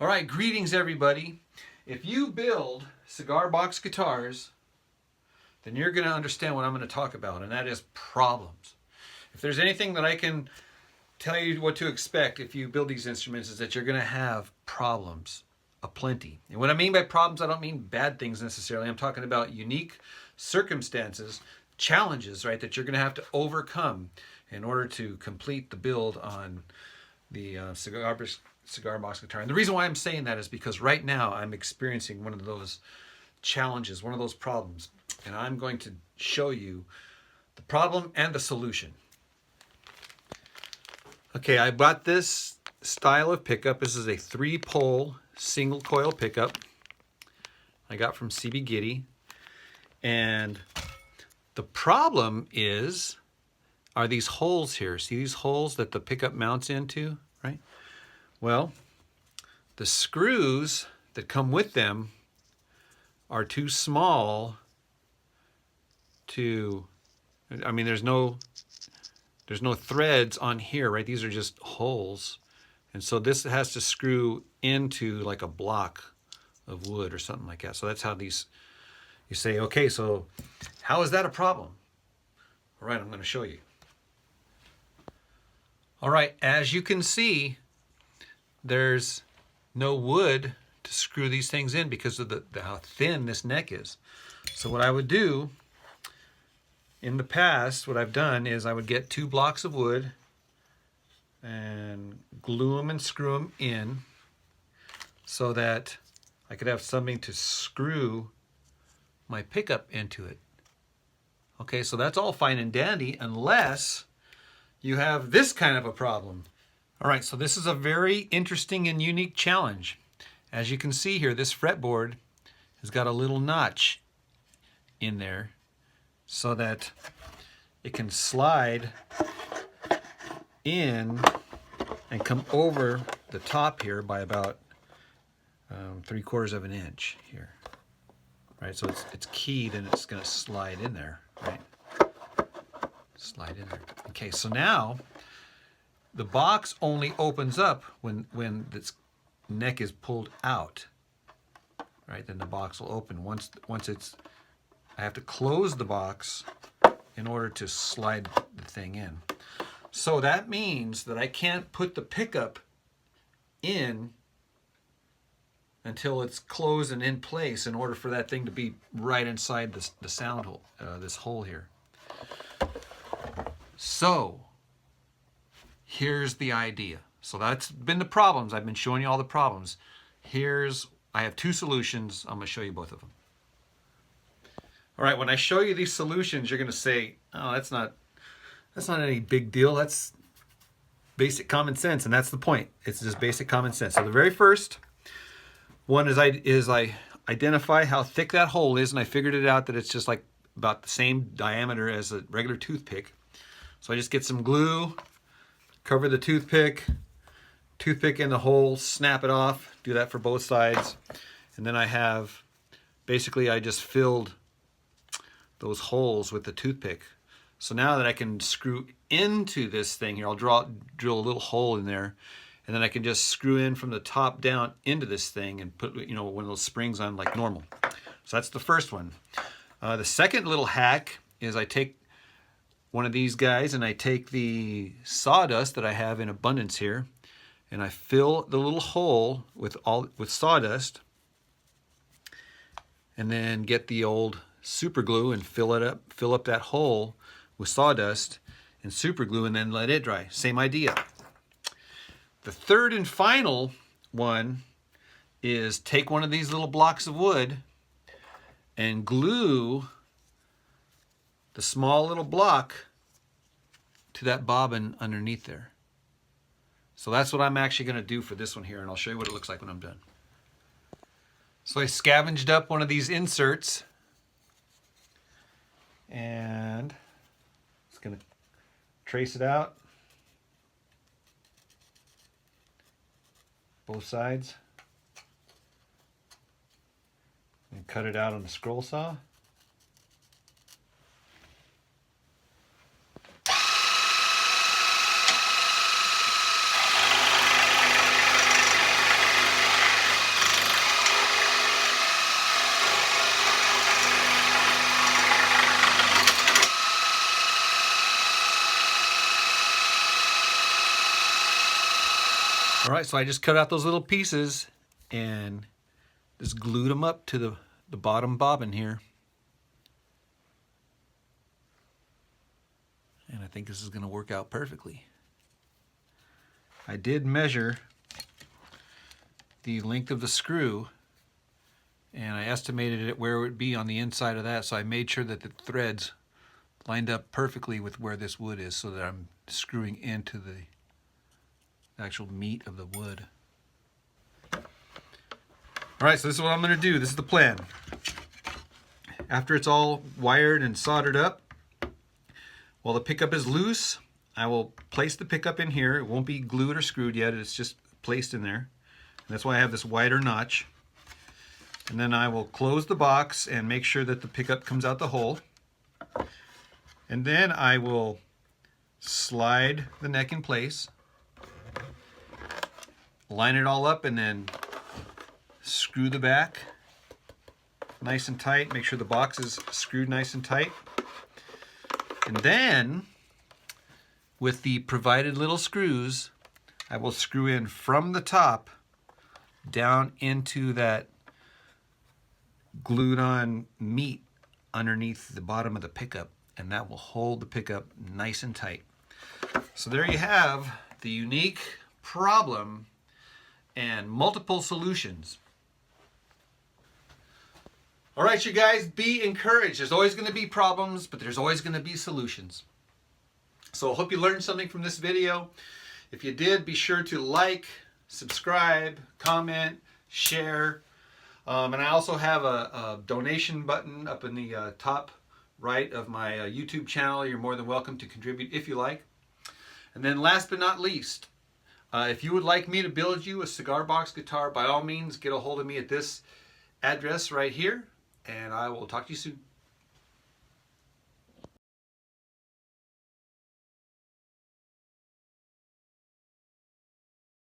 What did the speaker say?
All right, greetings everybody. If you build cigar box guitars, then you're going to understand what I'm going to talk about, and that is problems. If there's anything that I can tell you what to expect if you build these instruments, is that you're going to have problems aplenty. And what I mean by problems, I don't mean bad things necessarily. I'm talking about unique circumstances, challenges, right, that you're going to have to overcome in order to complete the build on the cigar box guitar. And the reason why I'm saying that is because right now I'm experiencing one of those challenges, one of those problems, and I'm going to show you the problem and the solution. Okay, I bought this style of pickup. This is a 3-pole single coil pickup I got from CB Gitty, and the problem are these holes here. See these holes that the pickup mounts into, right? Well, the screws that come with them are too small to, I mean, there's no threads on here, right? These are just holes. And so this has to screw into like a block of wood or something like that. So that's how these, you say, okay, so how is that a problem? All right, I'm going to show you. All right, as you can see, there's no wood to screw these things in because of how thin this neck is. So what I would do in the past, what I've done is I would get 2 blocks of wood and glue them and screw them in so that I could have something to screw my pickup into it. Okay, so that's all fine and dandy unless you have this kind of a problem. All right, so this is a very interesting and unique challenge. As you can see here, this fretboard has got a little notch in there so that it can slide in and come over the top here by about 3/4 of an inch here. Right, so it's keyed and it's going to slide in there, right? Slide in there. Okay, so now the box only opens up when this neck is pulled out. Right, then the box will open. Once it's, I have to close the box in order to slide the thing in. So that means that I can't put the pickup in until it's closed and in place in order for that thing to be right inside the sound hole, this hole here. So here's the idea. So that's been the problems. I've been showing you all the problems. I have 2 solutions. I'm going to show you both of them. All right, when I show you these solutions, you're going to say, oh, that's not any big deal. That's basic common sense, and that's the point. It's just basic common sense. So the very first one is I identify how thick that hole is, and I figured it out that it's just like about the same diameter as a regular toothpick. So I just get some glue, cover the toothpick in the hole, snap it off, do that for both sides. And then I just filled those holes with the toothpick. So now that I can screw into this thing here, I'll drill a little hole in there, and then I can just screw in from the top down into this thing and put, one of those springs on like normal. So that's the first one. The second little hack is I take one of these guys and I take the sawdust that I have in abundance here, and I fill the little hole with sawdust, and then get the old super glue and fill up that hole with sawdust and super glue, and then let it dry. Same idea. The third and final one is take one of these little blocks of wood and glue the small little block to that bobbin underneath there. So that's what I'm actually going to do for this one here, and I'll show you what it looks like when I'm done. So I scavenged up one of these inserts, and just going to trace it out, both sides, and cut it out on the scroll saw. All right, so I just cut out those little pieces and just glued them up to the bottom bobbin here. And I think this is going to work out perfectly. I did measure the length of the screw, and I estimated it where it would be on the inside of that, so I made sure that the threads lined up perfectly with where this wood is so that I'm screwing into the actual meat of the wood. Alright, so this is what I'm going to do. This is the plan. After it's all wired and soldered up, while the pickup is loose, I will place the pickup in here. It won't be glued or screwed yet. It's just placed in there. And that's why I have this wider notch. And then I will close the box and make sure that the pickup comes out the hole. And then I will slide the neck in place, line it all up, and then screw the back nice and tight. Make sure the box is screwed nice and tight. And then, with the provided little screws, I will screw in from the top down into that glued on meat underneath the bottom of the pickup, and that will hold the pickup nice and tight. So there you have the unique problem and multiple solutions. All right, you guys, be encouraged. There's always going to be problems, but there's always going to be solutions. So I hope you learned something from this video. If you did, be sure to like, subscribe, comment, share. And I also have a donation button up in the top right of my YouTube channel. You're more than welcome to contribute if you like. And then last but not least, if you would like me to build you a cigar box guitar, by all means, get a hold of me at this address right here, and I will talk to you soon.